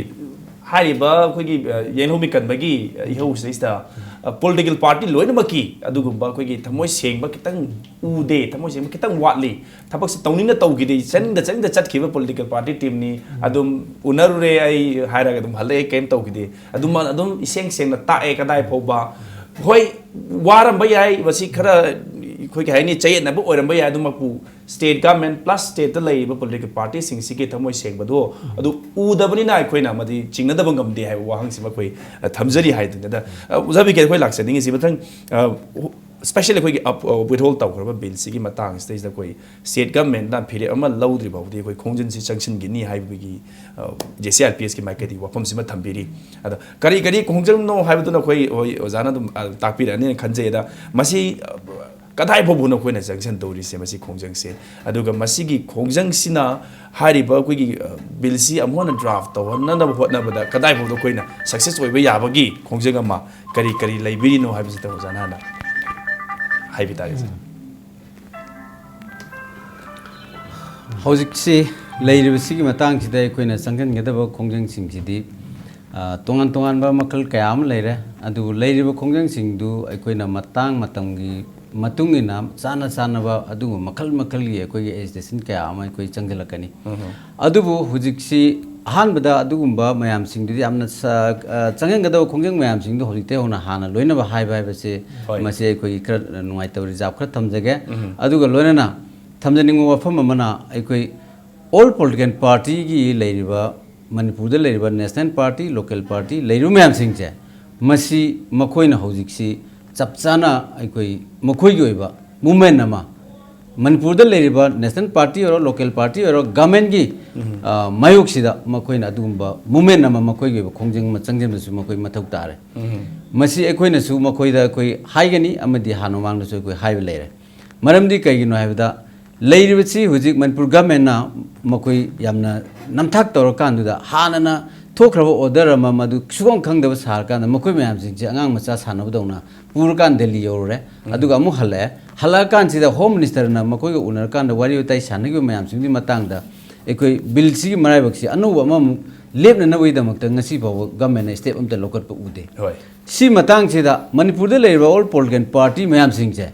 हारिबा कोइ की येनहोमि कनबगी इहो सिस्ता political party loinamaki adugumba koigi thamoi sengba kitang ude thamoi sengba kitang watli thabak se tawning na tawgidi chen da chatkhiba political party team ni adum unarure ai haira ga dum hale kem tawgidi adum iseng seng na ta e kadai phoba hoi waram ba yai wasi khara khoi ke haini chai na bu oram ba yai adum pu state government plus state ta lei ba political party sing si ke thamoi sengba do adu udabani na khoi na madi chingna da bangam de hai wahang sima khoi thamjari hai da uzabi ke khoi lakse ningi si bathang especially khoi withhold taw khaba bill si gi matang stage da khoi state government na phire ama laudri ba di khoi khongjin si changsin gi ni hai bi gi JCRPS ki market di wafam sima thambiri ada kari khongjam no hai bu na khoi ozana dum takpira ni khanje da masi kadai phobu na khoi na junction dori se masi khongjang se aduga masi gi khongjang sina hari ba koi gi bill si amona draft to na na hot na bada kadai phobu khoi na success oi ba ya ba gi khongjang ma kari laibiri no ha bi ta ozana na hai bi ta ge हौजिक से लेरिबसिगी मतंग सिदा कोइना संगन गदब खोंजंग सिंगसिदी तोंगान तोंगान बा मखल कयाम लेरे अदु लेरिब खोंजंग सिंगदु कोइना मतंग मतंगी मतुंगिना चाना चाना बा अदु मखल मखल गी कोइ एजुकेशन कयाम कोइ चंगलकनी अदुबु हुजिकसी अहानबदा अदुगुम्बा मयाम सिंगदुदी आमना चंगन गदब खोंजंग मयाम सिंगदु होलिते होना हाना लोइनबा हाइबा हाइबसे मसे कोइ कर नुवाइ तव रिजर्व खर थमजगे अदुगा लोइना थमजनिंग वफम मना अखोई ऑल पॉलिटिकल पार्टी की लेरिबा मणिपुर लेरिबा नेशनल पार्टी लोकल पार्टी लेरु मैम सिंह से मसी मखोइना हौजिकसी चप चाना अखोई मखोई की ओइबा मूवमेंट अमा मनपुर द लेरिबा नेशनल पार्टी और लोकल पार्टी और गवर्नमेंट की मायोक सिदा मखोइना अदुगुम्बा मूवमेंट अमा मखोई की खोंजिंग मचंगजेमसु मखोई मथौ तारे मसी अखोइनासु मखोइदा अखोई हाइगनी अमदि हानो मांगदसु अखोई हाइब लेरे मरमदि कइगिनो हाइबदा लेरिबसी हुजिक मनपुर गवर्नमेंट ना मखोई यामना नमथाक तौर कांदुदा हानना थोख्रबो ऑर्डर अमा मदु सुगों खंगदब सार कांदा मखोई मयाम सिंजे अंगांग मचा सानबदौना पुरकान दिल्ली योरे अदुगा अमु हल्ले हल्ला कांसिदा होम मिनिस्टर ना मखोई को उनर कांदा वारी उताई सानगी मयाम सिंदि मतांगदा एकोई बिलसी मराइबक्सी अनौब अममु लेबना नबैदमक्ता ngasi फाव गवर्नमेंट स्टेप अमता लोकट उदे सी मतांगसिदा मणिपुर द लेरिबा ऑल पॉलिटिकल पार्टी मयाम सिंजे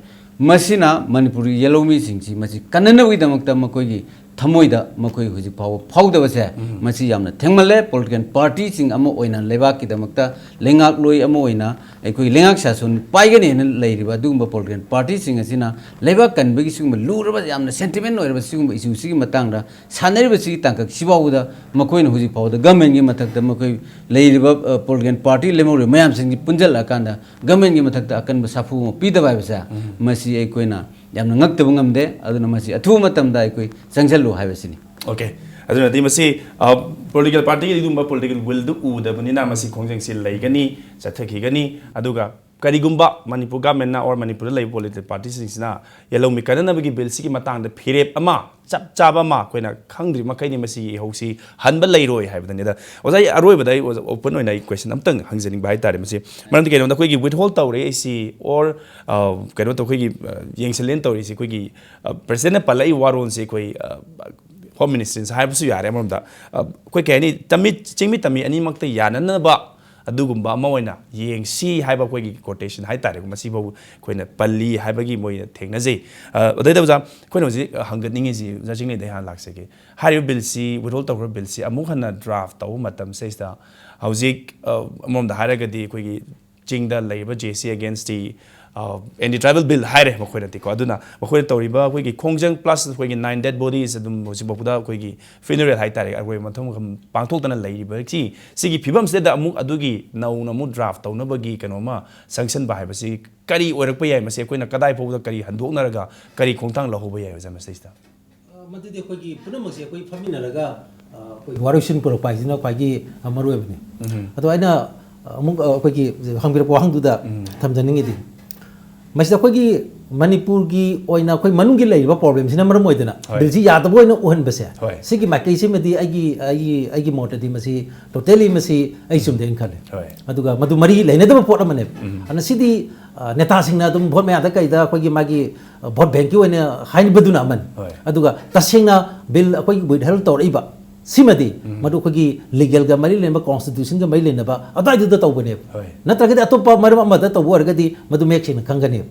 मसिना मणिपुर येलोमी सिंची मसी कन्ननबैदमक्ता मखोई थमोइदा मखोई हुजि फाउदबसे मसी यामना थेंगमले पॉलिटिकल पार्टी सिंग अमो ओइना लेबाक किदमक्ता लेंगाक लोई अमो ओइना एकोई लेंगाक शासन पाइगने न लेरिबा दुगुम्बा पॉलिटिकल पार्टी सिंग असिना लेबाक कनबगी सिगुम लुरबा यामना सेंटिमेंट ओइरबा सिगुम इशू सिगी मतंगदा सानरिबा सिगी तांकक सिबाउदा मखोइना हुजि फाउदा गवर्नमेंट गी मथकता मखोई लेरिबा पॉलिटिकल पार्टी लेमोरे मयाम सिंगी पुंजल अकांदा गवर्नमेंट गी मथकता अकनबा साफु पीदबाइबसा मसी एकोइना यामना ngaktabu ngamde aduna masi athu matamda aikoi sangjalu haibasini okay aduna di masi political party gi dumba political will du u da bani na masi khongjang sil laigani chathaki gani aduga karigumba manipur government na or manipur lai political party sina yellow mi kana bagi bill si ki matang da phirep ama chap chaba ma koina khangdri ma kai ni masi hosi hanba lairoi haibadani da ozai aroi badai open oina question amtang hangjening bai tare masi maram ke da koi gi withhold tawre si or kaino to koi gi yengsilen tawre si koi gi president palai waron si koi home minister sa haibu su yare maram da koi kani tami chingmi tami ani makta yanana ba अदुगुम्बा अमोइना येंगसी हाइबा कोई कोटेशन हाइ तारे मसी बो कोइना पल्ली हाइबगी मोइ थेंगनाजे अदैदा कोइना जि हंगनिंग जि जजिंग दे हान लाक्सेगे हारि बिल सी विथहोल तौर बिल सी अमु हना ड्राफ्ट तौ मतम सेस्ता हौजिक अमोम दा हारगदी कोइगी चिंगदा लेबा JC against the anti tribal bill हाइरे मखोइना तिको अदुना मखोइ तौरिबा कोइगी खोंजंग प्लस कोइगी 9 डेड बॉडीज अदुम होजि बपुदा कोइगी फ्यूनरल हाइ तारे अगोइ मथम पांथोक्तना लेरिबा सिगी फिबम सेदा अमु अदुगी नौना मु ड्राफ्ट तौनबगी कनोमा संक्शन बाहाइबसी करी ओरकपा याइ मसे कोइना कदाइ फौदा करी हंदोकनरगा करी खोंथांग लहोबा याइ जमसेस्ता मदुदि कोइगी पुनमसे कोइ फमिनरगा कोइ वारुसिन पुरपाइजिना कोइगी मरुएबनि अदो आइना अमुक कोइगी हंबिरपो हंदुदा थमजनिंगिदि मसिदा कोइगी मणिपुर की ओइना कोइ मनुंग की लेबा प्रॉब्लम सिना मरम ओइदना बिलजी यादबो ओइना ओहन बसे सिगी माइकई से मदि आगी मोटदी मसी टोटली मसी आई सुमदे खले अदुगा मदु मरी लेनेदब पोट मने अन सिदी नेता सिंगना दुम भोट मयादा कइदा कोइगी मागी भोट बैंक की ओइना हाइन बदुना मन अदुगा तसिंगना बिल कोइ विथहल तौरइबा सिमदी मदु कोगी लीगल गा मरी लेनबा कॉन्स्टिट्यूशन गा मरी लेनबा अदाइ दु तौबने नत्रगदि अतोपा मरम अमदा तौबो अरगदि मदु मेक्सिन खंगने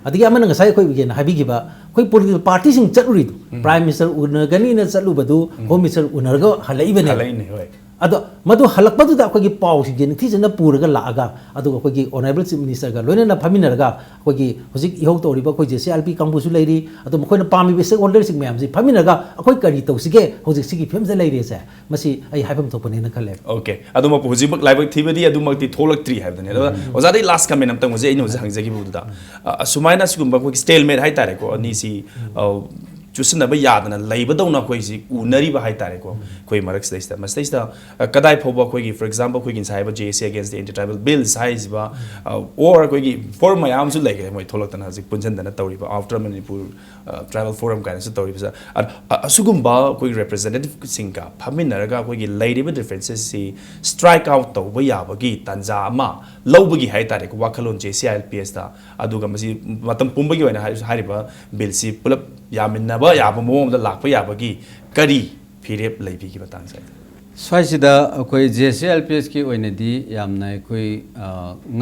अदि अमन ngasai कोइ बिगेन हाबिगिबा कोइ पॉलिटिकल पार्टी सिंग चलुरिदु प्राइम मिनिस्टर उनगनी न चलुबदु होम मिनिस्टर उनरगो हलैबने अदो मदु हलकपदुदा कोगी पाउ सिगेन थिजना पुरगा लागा अदुगा कोगी ऑनरेबल चीफ मिनिस्टर गा लोइना फमिनरगा कोगी हुजिक इहो तोरिबा कोइ जेसीआरपी कांबुसु लैरि अदो मखोइना पामी बेसे ऑर्डर सिग मैम जी फमिनरगा अखोइ करी तौसिगे हुजिक सिगी फेमसे लैरि से मसी आई हाइफम थोपने न खले ओके अदुम हुजिक लाइबक थिबदी अदुमक्ति थोलक्ट्री हाइबदने ओजादि लास्ट कमेंट अमतंग होजे इन होजे हंगजगी बुदा सुमाइना सिगुम्बा कोइ स्टेलमेट हाइ तारे को अनिसी चुसनब यादना लेबदौना कोइसी उनरीबा हाइ तारे को कोइ मरक्स देस्ता मस्तेस्ता कदाइ फोबा कोइगी फॉर एग्जांपल कोइगी साइबा JC against the anti tribal bill साइजबा और कोइगी फॉर्म मयाम सु लेगे मोइ थोलक्तना हजिक पुंजनदना तौरिबा आफ्टर मणिपुर ट्राइबल फोरम काइन सु तौरिबा असुगुम्बा कोइ रिप्रेजेंटेटिव सिंगा फमिनरगा कोइगी लेरिबा डिफरेंसेस सी स्ट्राइक आउट तौबा याबगी तंजा अमा लौबगी हाइ तारे को वाखलोन जेसीआईएलपीएस दा अदुगा मसी मतम पुंबगी ओइना हारिबा बिल सी पुलप यामिनबा याबा मोम दा लाखपा याबगी करी फिरेप लैबिगी बतांग साइ स्वाइसिदा कोइ जेसीएलपीएस की ओइनदी यामना कोइ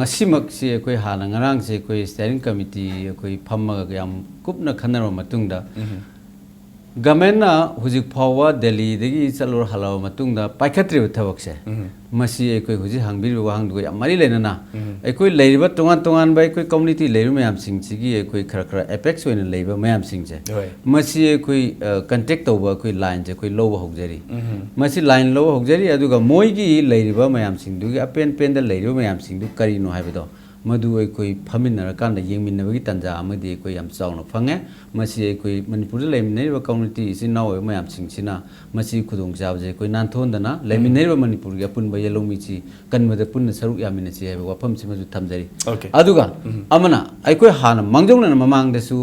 ngasimak si कोइ हाना ngarang से कोइ स्टीयरिंग कमिटी कोइ फम्मगा याम कुपना खनरो मतुंगदा गमेना हुजिक फावा दिल्ली दगी चलो हलाव मतुंगदा पाइखत्रि थबक से मसी कोइ हुजि हांगबिर वाहंग दुग याम मरि लेना कोइ लेरिबा तोंगान तोंगान बाय कोइ कम्युनिटी लेरु मयाम सिंग सिगी कोइ खरा खरा एपेक्स ओइन लेबा मयाम सिंग से मसी कोइ कांटेक्ट तौबा कोइ लाइन से कोइ लोब होगजरी मसी लाइन लोब होगजरी अदुगा मोइगी लेरिबा मयाम सिंग दुग अपेन पेन द लेरिबा मयाम सिंग दु करिनो हाइबदो मधु अखोई फमिनरकान येंगमिनबगी तंजा अमदी अखोई याम चावना फंगे मसी अखोई मणिपुर लेमिनेरिबा कम्युनिटी इसी नाव मयाम सिंगसिना मसी खुदोंग जाबजे अखोई नानथोंदना लेमिनेरिबा मणिपुर गी अपुनबा येलोमीची कनबदा पुन्न सरुक यामिनसी हाइबा वाफमसी मजु थमजरी अदुगा अमना अखोई हाना मंगजोंना ममांगदसु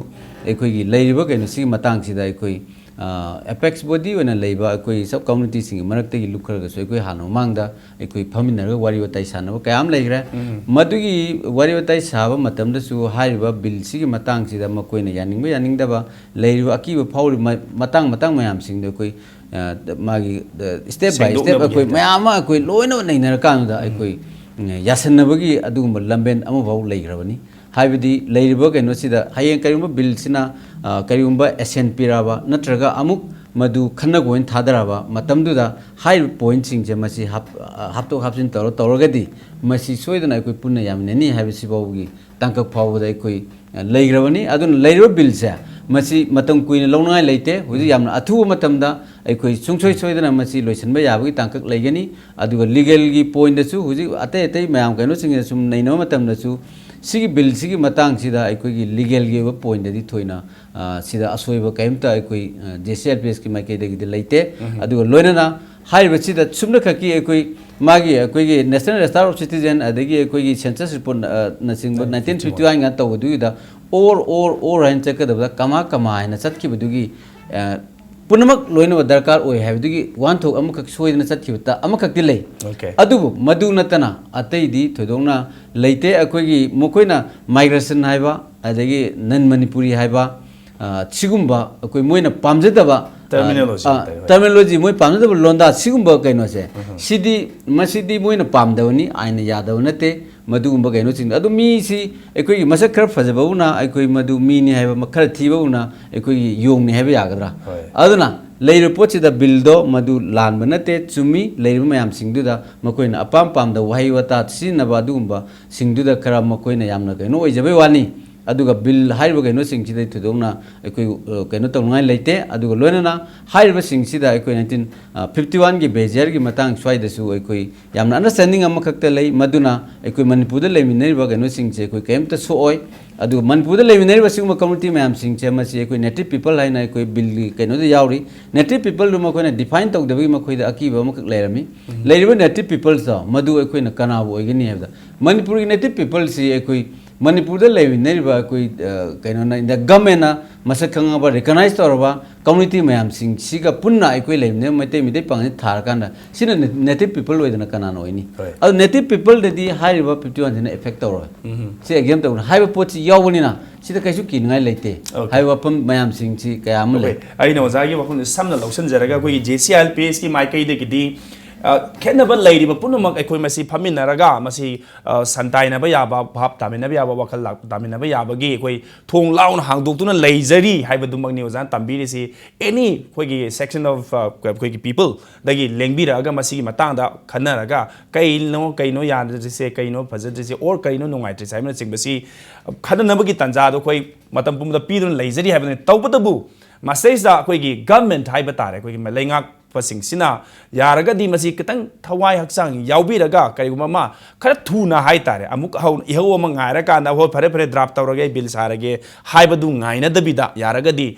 अखोई गी लेरिबा कैनो सी मतंगसिदा अखोई एपेक्स बॉडी होना लेबा अखोई सब कम्युनिटी सिंग मरक्तगी लुखरगसु अखोई हाना मांगदा अखोई फमिनरगा वारी वताई सानबा कयाम लेग्रे मदुगी वारी वताई साबा मतमदसु हारिबा बिल सिगी मतंगसिदा मकोइना यानिंगबा यानिंगदबा लेरिबा अकीबा फाउरि मतंग मतंग मयाम सिंगदो अखोई मागी स्टेप बाय स्टेप अखोई मयाम अखोई लोइना नैनरकानदा अखोई यासन्नबगी अदुगुम लंबेन अमबाव लेग्रबनी हाइबदी लेरिबा कैनोसिदा हायें करिगुम बिलसिना करिगुम एसेंट पिराबा नत्रगा अमुक मधु खन्नगोइन थादराबा मतमदुदा हाइ पॉइंट सिंगजे मसी हापतो हापसिन तौरगदी मसी सोइदना अखोई पुन्ना यामिनेनी हाइबसी बावगी तांकक फावदा अखोई लेग्रबनी अदुन लेरिबा बिलसे मसी मतम कुइना लौनाय लेते हुजि यामना अथु मतमदा अखोई सुंगसोइ सोइदना मसी लोइसनबा याबगी तांकक लेगनी अदुगा लीगल गी पॉइंट दसु हुजि अतै अतै मयाम कैनो सिंगे सुम नैनो मतमदसु सिगी बिल सिगी मतंग सिदा अखोई लीगल गे पॉइंट दी थोइना सिदा असोइबा कैमता अखोई JCLPS की माइकेदगी लेते अदुगा लोइनना हाइबा सिदा सुमना खकी अखोई मागी अखोई नेशनल रजिस्टर ऑफ सिटीजन अदगी अखोई सेंसस रिपोर्ट नसिंग 1951 गा तवदुदा और हाइन चकदबदा कमा कमा हाइन चतखिबदुगी पुनमक लोइनब दरकार ओय हाइबदुगी वान थोक अमखक सोइदना चतखिबता अमखक लै अदुबु मदु नतना अतैदी थोदोंना लेते अखोई मखोइना माइग्रेशन हाइबा अदगी नन मणिपुरी हाइबा सिगुम्बा अखोई मोइना पामजदबा टर्मिनोलॉजी मोइ पामजदब लोंदा सिगुम्बा कैनोसे सिदी मसिदी मोइना पामदवनी आइना यादव नते मधुगुम्बा कैनो सिंग अदु मीसी अखोई मसक खर फजबउना अखोई मधु मीनी हाइबा मखर थीबउना अखोई योंगनी हाइबा यागदरा अदुना लेइर पोचिदा बिलदो मधु लानब नते चुमी लेइर मयाम सिंगदुदा मकोइना अपाम पामदा वहाई वता सिनबा दुगुम्बा सिंगदुदा खरा मकोइना यामना कैनो ओइजबे वानी अदुगा बिल हाइबा कैनो सिंगसिदा थुदोंना अखोई कैनो तौनाय लेते अदुगा लोइनना हाइबा सिंगसिदा अखोई 1951 गी बेजियर गी मतंग स्वाइदसु अखोई यामना अंडरस्टैंडिंग अमखक्ता लै मदुना अखोई मणिपुरदा लेमिनेरिबा कैनो सिंगसे अखोई कैमता सोओय अदुगा मणिपुरदा लेमिनेरिबा सिंगमा कम्युनिटी मयाम सिंगसे मसी अखोई नेटिव पीपल हाइना अखोई बिल कैनो दा यावरी नेटिव पीपल दु मखोइना डिफाइन तौदबगी मखोइदा अकीबा अमखक लेरमी लेरिबा नेटिव पीपल्स दा मदु अखोइना कनाबो ओइगनी हेबदा मणिपुरगी नेटिव पीपल सी अखोई मणिपुरदा लेमिनेरिबा अखोई कैनो ना इन द गवर्नमेंट मसक खंगाबा रिकॉग्नाइज तौरबा कम्युनिटी मयाम सिंग सिगा पुन्ना अखोई लेमिने मैते मिदे पांगनि थारकांदा सिना नेटिव पीपल ओइदना कनानो ओइनी अ नेटिव पीपल ददी हाइबा 51 जने इफेक्ट तौर से एग्जाम तौर हाइबा पोची यावबनिना सिदा कैसु किनगाय लेते हाइबा पम मयाम सिंग सी कयाम ले आइना ओजागी वखुन समना लौसन जरगा कोई JCLPS की माइकई देगिदी खेनब लेरिब पुनमक अखोई मसी फमिनरगा मसी संताइनब याबा भाप तामिनब याबा वखल लाक तामिनब याबगी अखोई थोंग लाउन हांगदोक्तुना लेजरी हाइबदुमगनि ओजान तंबीरिसी एनी खोगी सेक्शन ऑफ खोगी पीपल दगी लेंगबिरगा मसी मतंगदा खनरगा कइनो यादरिसे कइनो फजद्रिसे और कइनो नुंगाइत्रिसे हाइबना चिंगबसी खननबगी तंजादो खोई मतम पुमदा पीदुन लेजरी हाइबने तौबतबु मसेजा खोगी गवर्नमेंट हाइब तारे खोगी मलेंगाक पसिंगसिना यारगदी मसी कितंग थवाई हक्सांग याउबिरगा करिगुमा खर थुना हाइतारे अमुक हौ इहौ अम गायरकाना हो फरे फरे ड्राफ्ट तौरगे बिल सारगे हाइबदु गाइनदबिदा यारगदी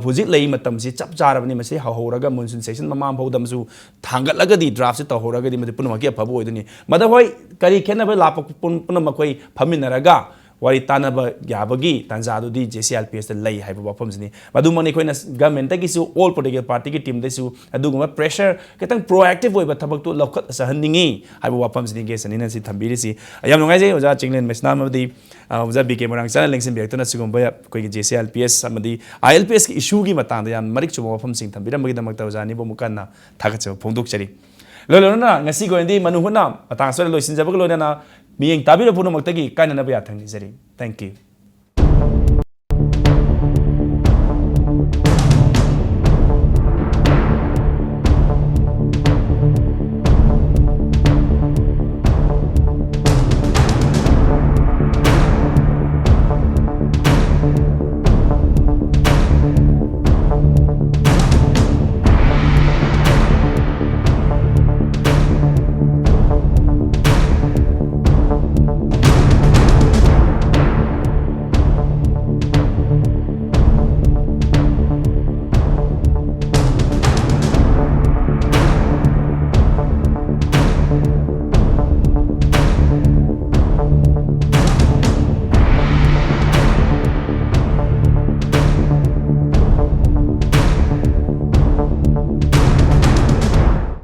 हुजिक लई मतमसी चप चारबनि मसी हौरगा मुनसिन सेशन ममा भौदमसु थांगलगदी ड्राफ्ट से तौरगदी मदि पुनमकी अफबो ओइदनि मद होय करी खेनबे लाप पुनमखोई फमिनरगा वारी तानब याबगी तंजादुदी JCLPS लई हाइबा वफमसनि मदुमनि खोइना गवर्नमेंट किसु ऑल पोलिटिकल पार्टी की टीम देसु अदुगुमा प्रेशर कितंग प्रोएक्टिव ओइबा थबक तो लखत सहनिंगी हाइबा वफमसनि गेसनिना सि थंबिरिसि याम नंगाइजे ओजा चिंगलेन मेसनामदी ओजा बीके मरांग चैनल लिंक्सिन बेक्तना सिगुम्बा कोइ JCLPS समदि ILPS की इशू की मतांग याम मरिक चुबा वफमसिंग थंबिरमगी दमक ओजानि बो मुकन्ना थागत फोंदोकचरी लोलोना ngasi goindi manuhuna atang sore loisin jabag loina na miyeng tabira puno maktagi kaina na ba thang jari thank you